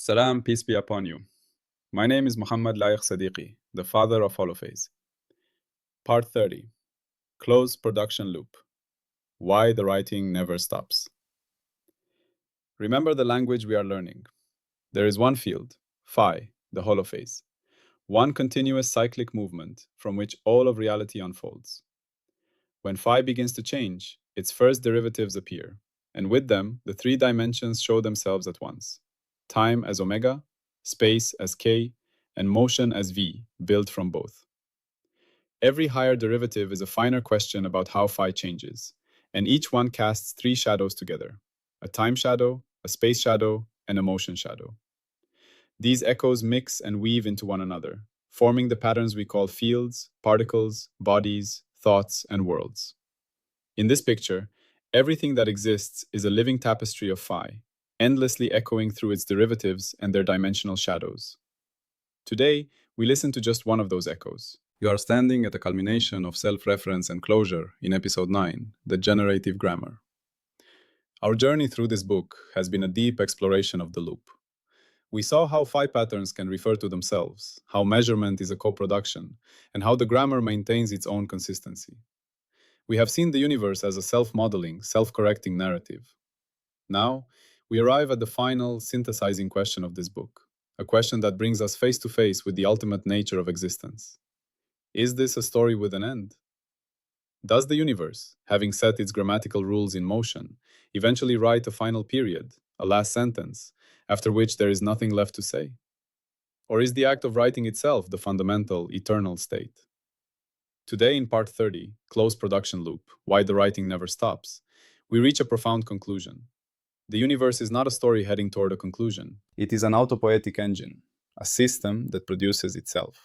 Salam, peace be upon you. My name is Muhammad Laik Sadiqi, the father of Holophase. Part 30. Closed production loop. Why the writing never stops. Remember the language we are learning. There is one field, phi, the holophase, one continuous cyclic movement from which all of reality unfolds. When phi begins to change, its first derivatives appear, and with them, the three dimensions show themselves at once. Time as omega, space as k, and motion as v, built from both. Every higher derivative is a finer question about how phi changes, and each one casts three shadows together: a time shadow, a space shadow, and a motion shadow. These echoes mix and weave into one another, forming the patterns we call fields, particles, bodies, thoughts, and worlds. In this picture, everything that exists is a living tapestry of phi, endlessly echoing through its derivatives and their dimensional shadows. Today, we listen to just one of those echoes. You are standing at the culmination of self-reference and closure in Ep.9, the generative grammar. Our journey through this book has been a deep exploration of the loop. We saw how phi patterns can refer to themselves, how measurement is a co-production, and how the grammar maintains its own consistency. We have seen the universe as a self-modeling, self-correcting narrative. Now, we arrive at the final, synthesizing question of this book, a question that brings us face to face with the ultimate nature of existence. Is this a story with an end? Does the universe, having set its grammatical rules in motion, eventually write a final period, a last sentence, after which there is nothing left to say? Or is the act of writing itself the fundamental, eternal state? Today in Part 30, Closed Production Loop, Why the Writing Never Stops, we reach a profound conclusion. The universe is not a story heading toward a conclusion. It is an autopoietic engine, a system that produces itself.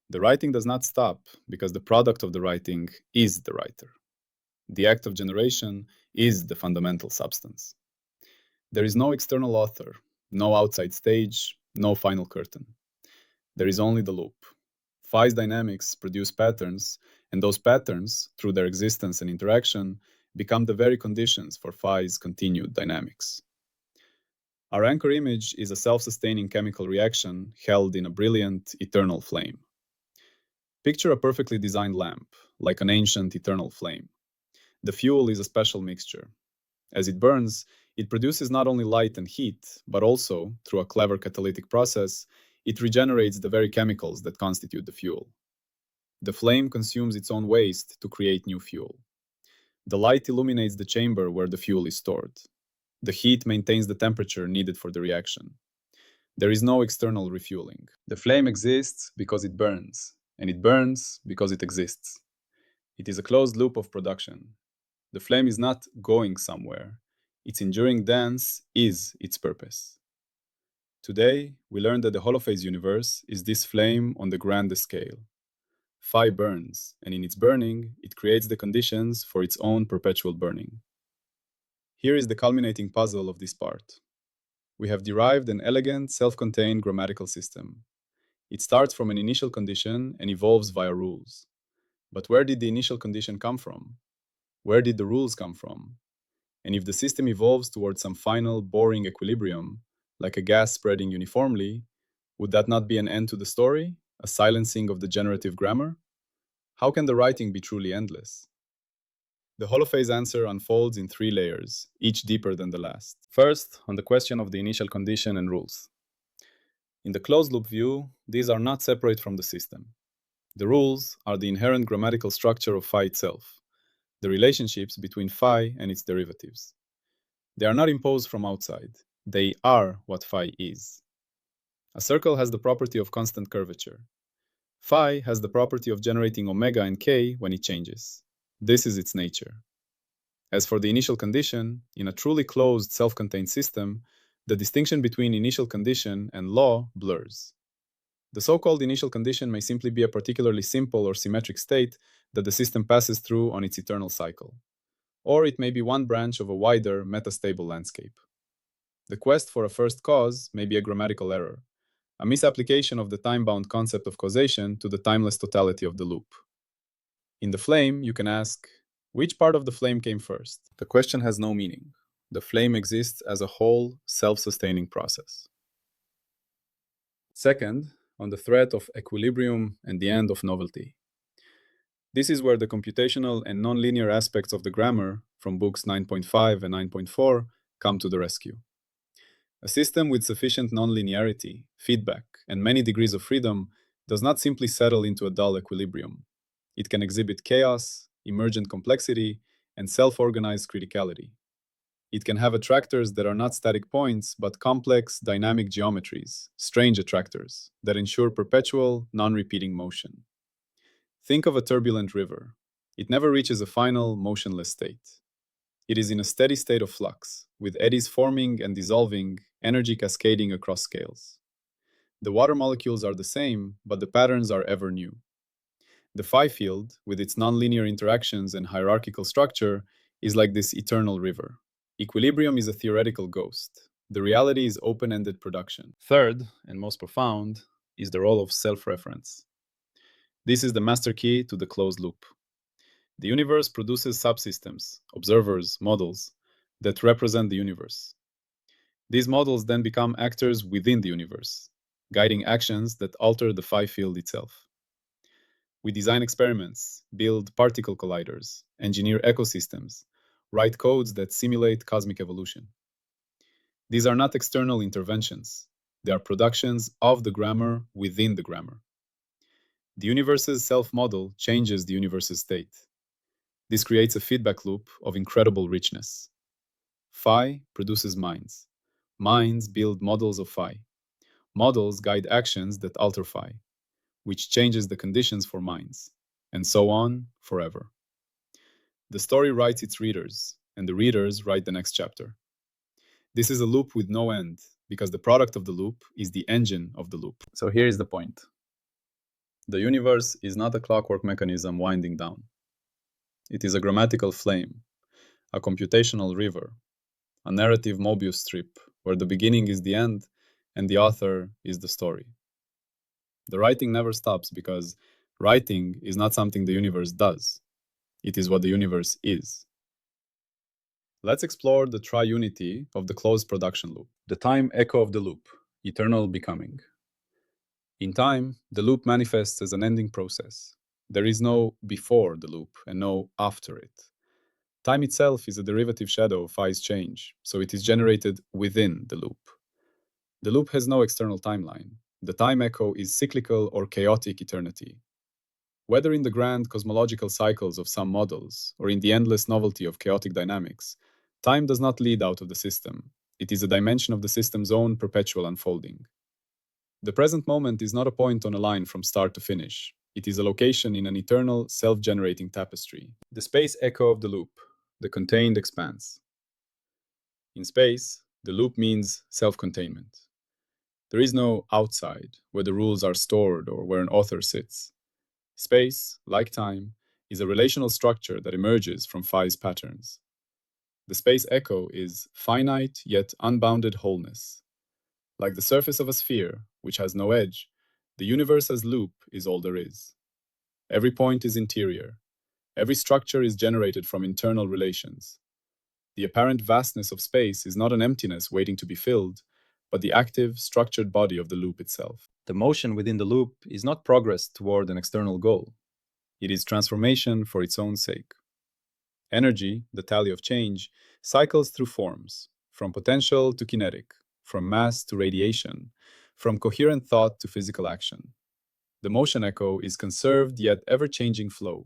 The writing does not stop because the product of the writing is the writer. The act of generation is the fundamental substance. There is no external author, no outside stage, no final curtain. There is only the loop. Phi's dynamics produce patterns, and those patterns, through their existence and interaction, become the very conditions for Phi's continued dynamics. Our anchor image is a self-sustaining chemical reaction held in a brilliant, eternal flame. Picture a perfectly designed lamp, like an ancient, eternal flame. The fuel is a special mixture. As it burns, it produces not only light and heat, but also, through a clever catalytic process, it regenerates the very chemicals that constitute the fuel. The flame consumes its own waste to create new fuel. The light illuminates the chamber where the fuel is stored. The heat maintains the temperature needed for the reaction. There is no external refueling. The flame exists because it burns, and it burns because it exists. It is a closed loop of production. The flame is not going somewhere. Its enduring dance is its purpose. Today, we learned that the holophase universe is this flame on the grandest scale. Phi burns, and in its burning, it creates the conditions for its own perpetual burning. Here is the culminating puzzle of this part. We have derived an elegant, self-contained grammatical system. It starts from an initial condition and evolves via rules. But where did the initial condition come from? Where did the rules come from? And if the system evolves towards some final, boring equilibrium, like a gas spreading uniformly, would that not be an end to the story, a silencing of the generative grammar? How can the writing be truly endless? The holophase answer unfolds in three layers, each deeper than the last. First, on the question of the initial condition and rules. In the closed-loop view, these are not separate from the system. The rules are the inherent grammatical structure of phi itself, the relationships between phi and its derivatives. They are not imposed from outside. They are what phi is. A circle has the property of constant curvature. Phi has the property of generating omega and k when it changes. This is its nature. As for the initial condition, in a truly closed, self-contained system, the distinction between initial condition and law blurs. The so-called initial condition may simply be a particularly simple or symmetric state that the system passes through on its eternal cycle. Or it may be one branch of a wider, metastable landscape. The quest for a first cause may be a grammatical error, a misapplication of the time-bound concept of causation to the timeless totality of the loop. In the flame, you can ask, which part of the flame came first? The question has no meaning. The flame exists as a whole, self-sustaining process. Second, on the threat of equilibrium and the end of novelty. This is where the computational and nonlinear aspects of the grammar from books 9.5 and 9.4 come to the rescue. A system with sufficient nonlinearity, feedback, and many degrees of freedom does not simply settle into a dull equilibrium. It can exhibit chaos, emergent complexity, and self-organized criticality. It can have attractors that are not static points, but complex, dynamic geometries, strange attractors, that ensure perpetual, non-repeating motion. Think of a turbulent river. It never reaches a final, motionless state. It is in a steady state of flux, with eddies forming and dissolving, energy cascading across scales. The water molecules are the same, but the patterns are ever new. The phi field, with its nonlinear interactions and hierarchical structure, is like this eternal river. Equilibrium is a theoretical ghost. The reality is open-ended production. Third, and most profound, is the role of self-reference. This is the master key to the closed loop. The universe produces subsystems, observers, models, that represent the universe. These models then become actors within the universe, guiding actions that alter the phi field itself. We design experiments, build particle colliders, engineer ecosystems, write codes that simulate cosmic evolution. These are not external interventions. They are productions of the grammar within the grammar. The universe's self-model changes the universe's state. This creates a feedback loop of incredible richness. Phi produces minds. Minds build models of phi. Models guide actions that alter phi, which changes the conditions for minds, and so on forever. The story writes its readers, and the readers write the next chapter. This is a loop with no end, because the product of the loop is the engine of the loop. So here is the point. The universe is not a clockwork mechanism winding down. It is a grammatical flame, a computational river, a narrative Mobius strip, where the beginning is the end and the author is the story. The writing never stops because writing is not something the universe does. It is what the universe is. Let's explore the triunity of the closed production loop, the time echo of the loop, eternal becoming. In time, the loop manifests as an ending process. There is no before the loop and no after it. Time itself is a derivative shadow of phi's change, so it is generated within the loop. The loop has no external timeline. The time echo is cyclical or chaotic eternity. Whether in the grand cosmological cycles of some models or in the endless novelty of chaotic dynamics, time does not lead out of the system. It is a dimension of the system's own perpetual unfolding. The present moment is not a point on a line from start to finish. It is a location in an eternal, self-generating tapestry. The space echo of the loop, the contained expanse. In space, the loop means self-containment. There is no outside, where the rules are stored or where an author sits. Space, like time, is a relational structure that emerges from phi's patterns. The space echo is finite yet unbounded wholeness. Like the surface of a sphere, which has no edge, the universe as loop is all there is. Every point is interior. Every structure is generated from internal relations. The apparent vastness of space is not an emptiness waiting to be filled, but the active, structured body of the loop itself. The motion within the loop is not progress toward an external goal. It is transformation for its own sake. Energy, the tally of change, cycles through forms, from potential to kinetic, from mass to radiation, from coherent thought to physical action. The motion echo is conserved yet ever-changing flow.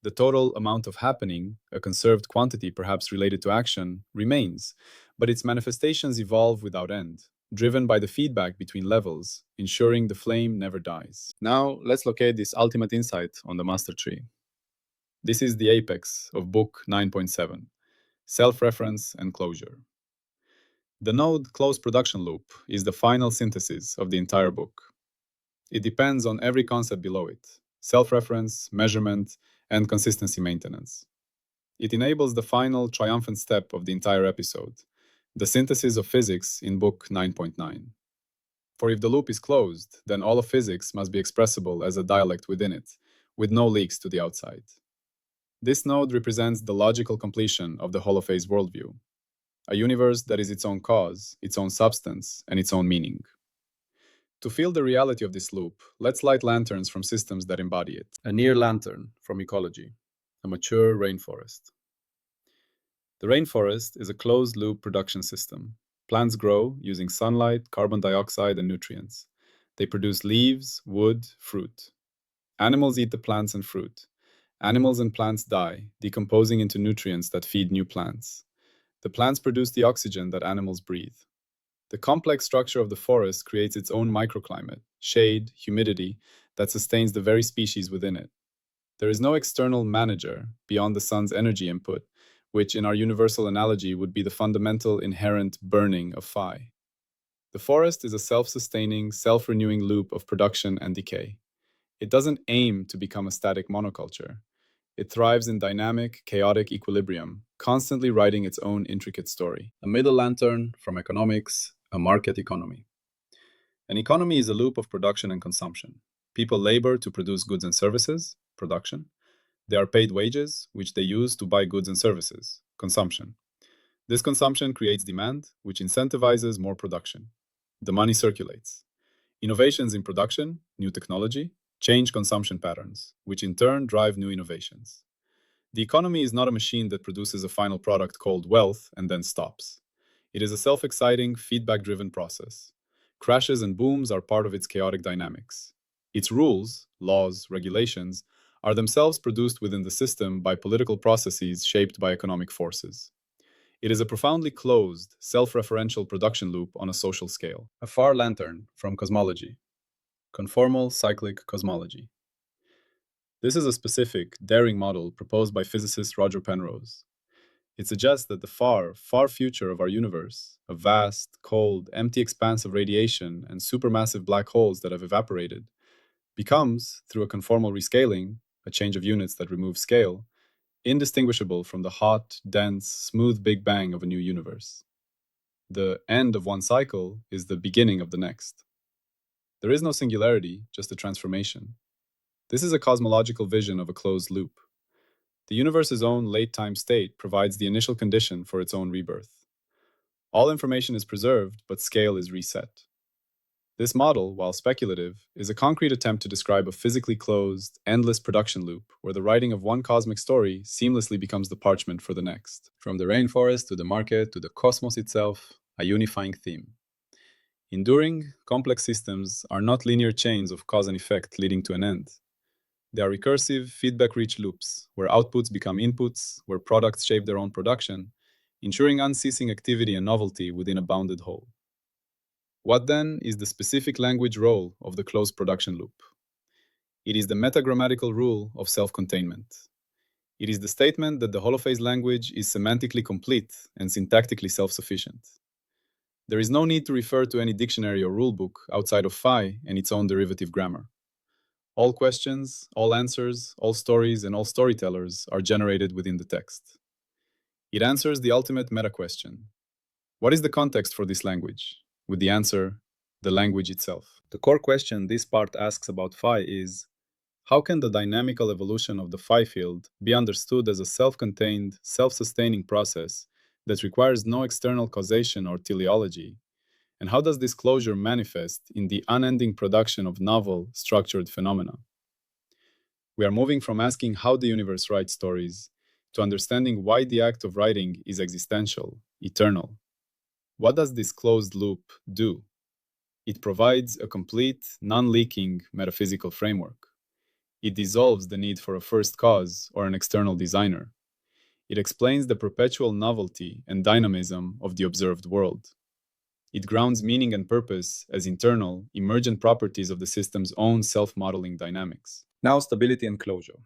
The total amount of happening, a conserved quantity perhaps related to action, remains, but its manifestations evolve without end, driven by the feedback between levels, ensuring the flame never dies. Now, let's locate this ultimate insight on the master tree. This is the apex of book 9.7, self-reference and closure. The node closed production loop is the final synthesis of the entire book. It depends on every concept below it: self-reference, measurement, and consistency maintenance. It enables the final triumphant step of the entire episode, the synthesis of physics in book 9.9. For if the loop is closed, then all of physics must be expressible as a dialect within it, with no leaks to the outside. This node represents the logical completion of the Holophase worldview, a universe that is its own cause, its own substance, and its own meaning. To feel the reality of this loop, let's light lanterns from systems that embody it. A near lantern from ecology, a mature rainforest. The rainforest is a closed-loop production system. Plants grow using sunlight, carbon dioxide, and nutrients. They produce leaves, wood, fruit. Animals eat the plants and fruit. Animals and plants die, decomposing into nutrients that feed new plants. The plants produce the oxygen that animals breathe. The complex structure of the forest creates its own microclimate, shade, humidity, that sustains the very species within it. There is no external manager beyond the sun's energy input, which in our universal analogy would be the fundamental inherent burning of phi. The forest is a self-sustaining, self-renewing loop of production and decay. It doesn't aim to become a static monoculture. It thrives in dynamic, chaotic equilibrium, constantly writing its own intricate story. A middle lantern from economics, a market economy. An economy is a loop of production and consumption. People labor to produce goods and services, production. They are paid wages, which they use to buy goods and services, consumption. This consumption creates demand, which incentivizes more production. The money circulates. Innovations in production, new technology, change consumption patterns, which in turn drive new innovations. The economy is not a machine that produces a final product called wealth and then stops. It is a self-exciting, feedback-driven process. Crashes and booms are part of its chaotic dynamics. Its rules, laws, regulations, are themselves produced within the system by political processes shaped by economic forces. It is a profoundly closed, self-referential production loop on a social scale. A far lantern from cosmology. Conformal cyclic cosmology. This is a specific, daring model proposed by physicist Roger Penrose. It suggests that the far, far future of our universe, a vast, cold, empty expanse of radiation and supermassive black holes that have evaporated, becomes, through a conformal rescaling, a change of units that removes scale, indistinguishable from the hot, dense, smooth Big Bang of a new universe. The end of one cycle is the beginning of the next. There is no singularity, just a transformation. This is a cosmological vision of a closed loop. The universe's own late-time state provides the initial condition for its own rebirth. All information is preserved, but scale is reset. This model, while speculative, is a concrete attempt to describe a physically closed, endless production loop where the writing of one cosmic story seamlessly becomes the parchment for the next. From the rainforest to the market to the cosmos itself, a unifying theme. Enduring, complex systems are not linear chains of cause and effect leading to an end. They are recursive, feedback-rich loops, where outputs become inputs, where products shape their own production, ensuring unceasing activity and novelty within a bounded whole. What then is the specific language role of the closed production loop? It is the metagrammatical rule of self-containment. It is the statement that the Holophase language is semantically complete and syntactically self-sufficient. There is no need to refer to any dictionary or rulebook outside of phi and its own derivative grammar. All questions, all answers, all stories, and all storytellers are generated within the text. It answers the ultimate meta-question. What is the context for this language? With the answer, the language itself. The core question this part asks about phi is, how can the dynamical evolution of the phi field be understood as a self-contained, self-sustaining process that requires no external causation or teleology? And how does this closure manifest in the unending production of novel, structured phenomena? We are moving from asking how the universe writes stories to understanding why the act of writing is existential, eternal. What does this closed loop do? It provides a complete, non-leaking metaphysical framework. It dissolves the need for a first cause or an external designer. It explains the perpetual novelty and dynamism of the observed world. It grounds meaning and purpose as internal, emergent properties of the system's own self-modeling dynamics. Now, stability and closure.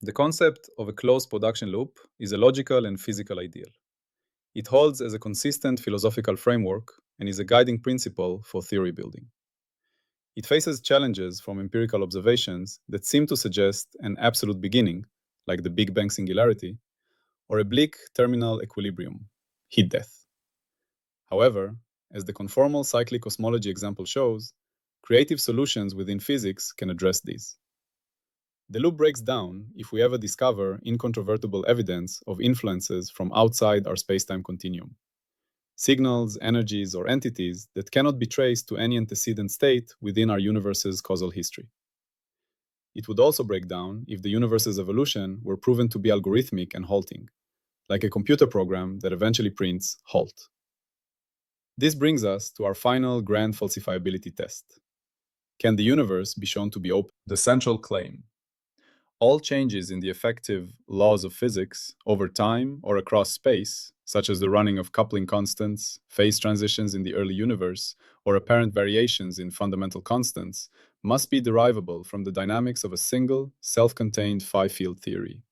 The concept of a closed production loop is a logical and physical ideal. It holds as a consistent philosophical framework and is a guiding principle for theory building. It faces challenges from empirical observations that seem to suggest an absolute beginning, like the Big Bang singularity, or a bleak terminal equilibrium, heat death. However, as the conformal cyclic cosmology example shows, creative solutions within physics can address these. The loop breaks down if we ever discover incontrovertible evidence of influences from outside our spacetime continuum. signals, energies, or entities that cannot be traced to any antecedent state within our universe's causal history. It would also break down if the universe's evolution were proven to be algorithmic and halting, like a computer program that eventually prints halt. This brings us to our final grand falsifiability test. Can the universe be shown to be open? The central claim. All changes in the effective laws of physics over time or across space, such as the running of coupling constants, phase transitions in the early universe, or apparent variations in fundamental constants, must be derivable from the dynamics of a single, self-contained phi-field theory.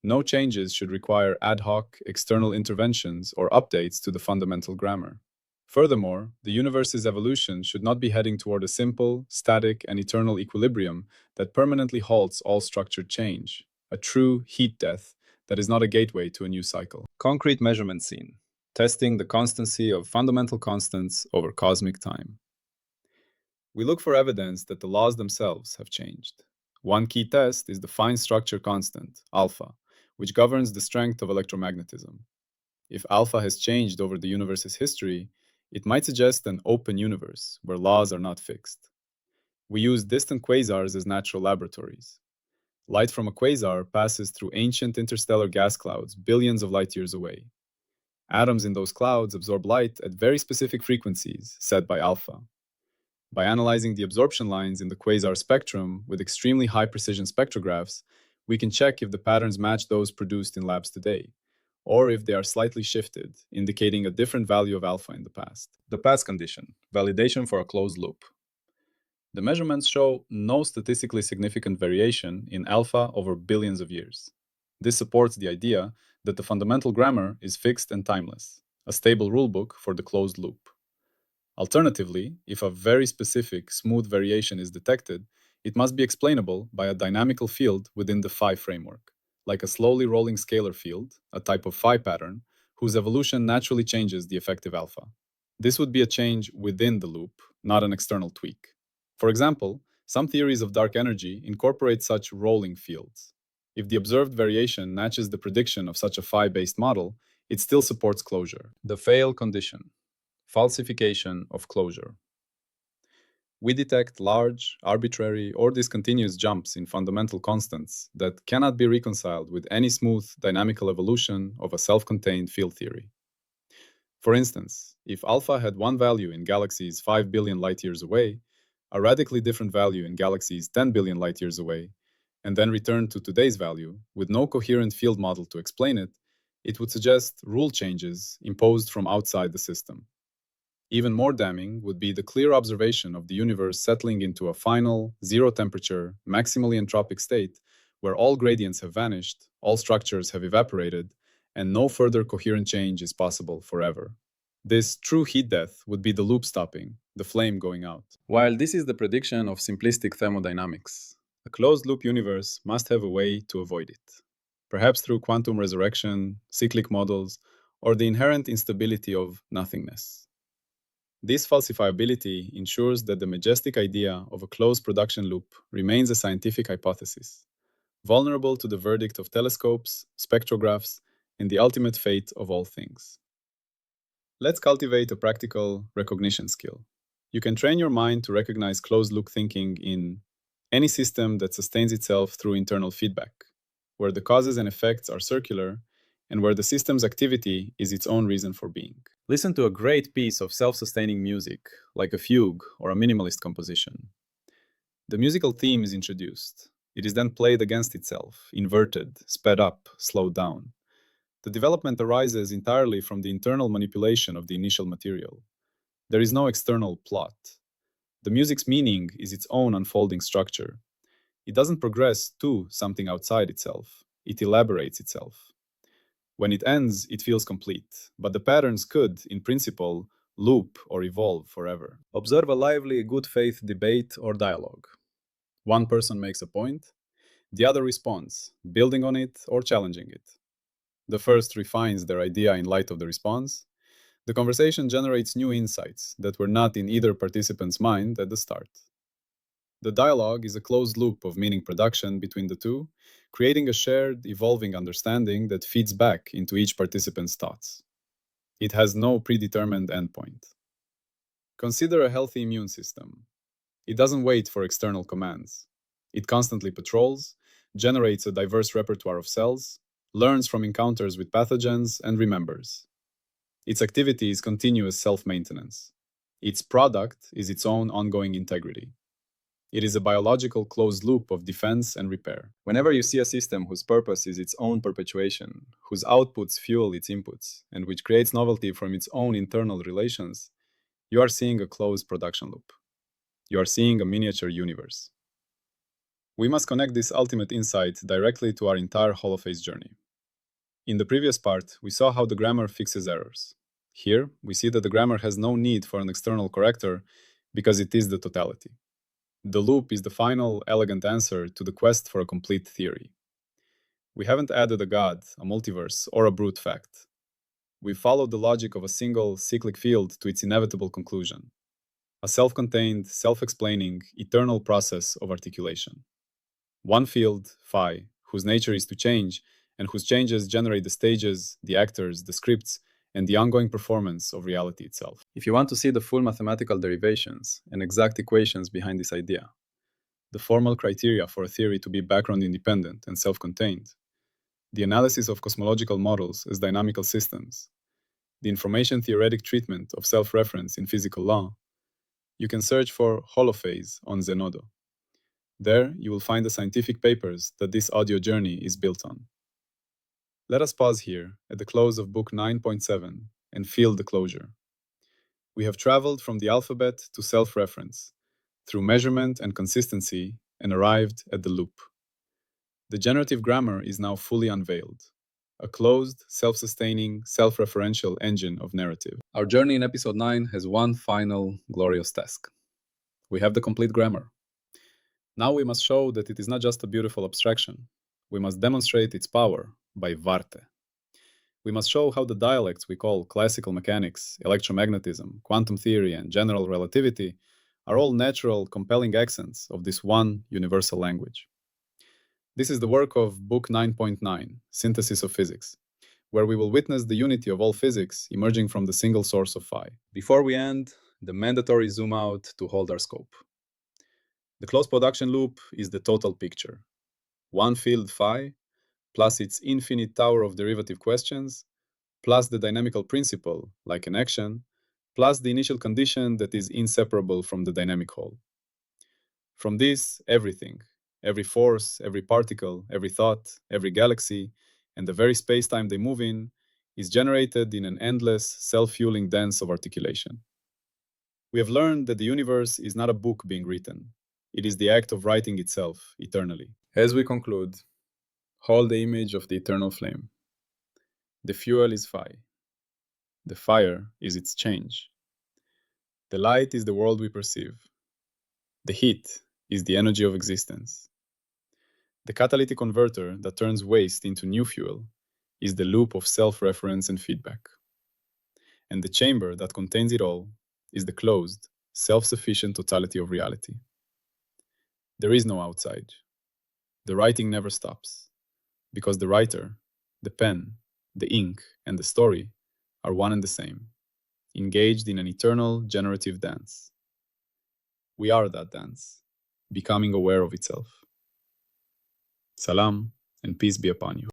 No changes should require ad hoc external interventions or updates to the fundamental grammar. Furthermore, the universe's evolution should not be heading toward a simple, static, and eternal equilibrium that permanently halts all structured change, a true heat death that is not a gateway to a new cycle. Concrete measurement scene, testing the constancy of fundamental constants over cosmic time. We look for evidence that the laws themselves have changed. One key test is the fine structure constant, alpha, which governs the strength of electromagnetism. If alpha has changed over the universe's history, it might suggest an open universe where laws are not fixed. We use distant quasars as natural laboratories. Light from a quasar passes through ancient interstellar gas clouds billions of light years away. Atoms in those clouds absorb light at very specific frequencies set by alpha. By analyzing the absorption lines in the quasar spectrum with extremely high precision spectrographs, we can check if the patterns match those produced in labs today, or if they are slightly shifted, indicating a different value of alpha in the past. The pass condition, validation for a closed loop. The measurements show no statistically significant variation in alpha over billions of years. This supports the idea that the fundamental grammar is fixed and timeless, a stable rulebook for the closed loop. Alternatively, if a very specific, smooth variation is detected, it must be explainable by a dynamical field within the phi framework, like a slowly rolling scalar field, a type of phi pattern, whose evolution naturally changes the effective alpha. This would be a change within the loop, not an external tweak. For example, some theories of dark energy incorporate such rolling fields. If the observed variation matches the prediction of such a phi-based model, it still supports closure. The fail condition. Falsification of closure. We detect large, arbitrary, or discontinuous jumps in fundamental constants that cannot be reconciled with any smooth dynamical evolution of a self-contained field theory. For instance, if alpha had one value in galaxies 5 billion light-years away, a radically different value in galaxies 10 billion light-years away, and then returned to today's value with no coherent field model to explain it, it would suggest rule changes imposed from outside the system. Even more damning would be the clear observation of the universe settling into a final, zero-temperature, maximally entropic state where all gradients have vanished, all structures have evaporated, and no further coherent change is possible forever. This true heat death would be the loop stopping, the flame going out. While this is the prediction of simplistic thermodynamics, a closed-loop universe must have a way to avoid it. Perhaps through quantum resurrection, cyclic models, or the inherent instability of nothingness. This falsifiability ensures that the majestic idea of a closed production loop remains a scientific hypothesis, vulnerable to the verdict of telescopes, spectrographs, and the ultimate fate of all things. Let's cultivate a practical recognition skill. You can train your mind to recognize closed-loop thinking in any system that sustains itself through internal feedback, where the causes and effects are circular, and where the system's activity is its own reason for being. Listen to a great piece of self-sustaining music, like a fugue or a minimalist composition. The musical theme is introduced. It is then played against itself, inverted, sped up, slowed down. The development arises entirely from the internal manipulation of the initial material. There is no external plot. The music's meaning is its own unfolding structure. It doesn't progress to something outside itself. It elaborates itself. When it ends, it feels complete, but the patterns could, in principle, loop or evolve forever. Observe a lively, good faith debate or dialogue. One person makes a point, the other responds, building on it or challenging it. The first refines their idea in light of the response. The conversation generates new insights that were not in either participant's mind at the start. The dialogue is a closed loop of meaning production between the two, creating a shared, evolving understanding that feeds back into each participant's thoughts. It has no predetermined endpoint. Consider a healthy immune system. It doesn't wait for external commands. It constantly patrols, generates a diverse repertoire of cells, learns from encounters with pathogens, and remembers. Its activity is continuous self-maintenance. Its product is its own ongoing integrity. It is a biological closed loop of defense and repair. Whenever you see a system whose purpose is its own perpetuation, whose outputs fuel its inputs, and which creates novelty from its own internal relations, you are seeing a closed production loop. You are seeing a miniature universe. We must connect this ultimate insight directly to our entire Holophase journey. In the previous part, we saw how the grammar fixes errors. Here, we see that the grammar has no need for an external corrector because it is the totality. The loop is the final, elegant answer to the quest for a complete theory. We haven't added a god, a multiverse, or a brute fact. We followed the logic of a single, cyclic field to its inevitable conclusion. A self-contained, self-explaining, eternal process of articulation. One field, phi, whose nature is to change, and whose changes generate the stages, the actors, the scripts, and the ongoing performance of reality itself. If you want to see the full mathematical derivations and exact equations behind this idea, the formal criteria for a theory to be background independent and self-contained, the analysis of cosmological models as dynamical systems, the information theoretic treatment of self-reference in physical law, you can search for Holophase on Zenodo. There, you will find the scientific papers that this audio journey is built on. Let us pause here at the close of book 9.7 and feel the closure. We have traveled from the alphabet to self-reference, through measurement and consistency, and arrived at the loop. The generative grammar is now fully unveiled, a closed, self-sustaining, self-referential engine of narrative. Our journey in episode 9 has one final glorious task. We have the complete grammar. Now we must show that it is not just a beautiful abstraction. We must demonstrate its power by Varte. We must show how the dialects we call classical mechanics, electromagnetism, quantum theory, and general relativity are all natural, compelling accents of this one universal language. This is the work of Book 9.9, Synthesis of Physics, where we will witness the unity of all physics emerging from the single source of phi. Before we end, the mandatory zoom out to hold our scope. The closed production loop is the total picture. One field phi, plus its infinite tower of derivative questions, plus the dynamical principle, like an action, plus the initial condition that is inseparable from the dynamic whole. From this, everything, every force, every particle, every thought, every galaxy, and the very space-time they move in, is generated in an endless, self-fueling dance of articulation. We have learned that the universe is not a book being written. It is the act of writing itself eternally. As we conclude, hold the image of the eternal flame. The fuel is phi. The fire is its change. The light is the world we perceive. The heat is the energy of existence. The catalytic converter that turns waste into new fuel is the loop of self-reference and feedback. And the chamber that contains it all is the closed, self-sufficient totality of reality. There is no outside. The writing never stops, because the writer, the pen, the ink, and the story are one and the same, engaged in an eternal generative dance. We are that dance, becoming aware of itself. Salam, and peace be upon you.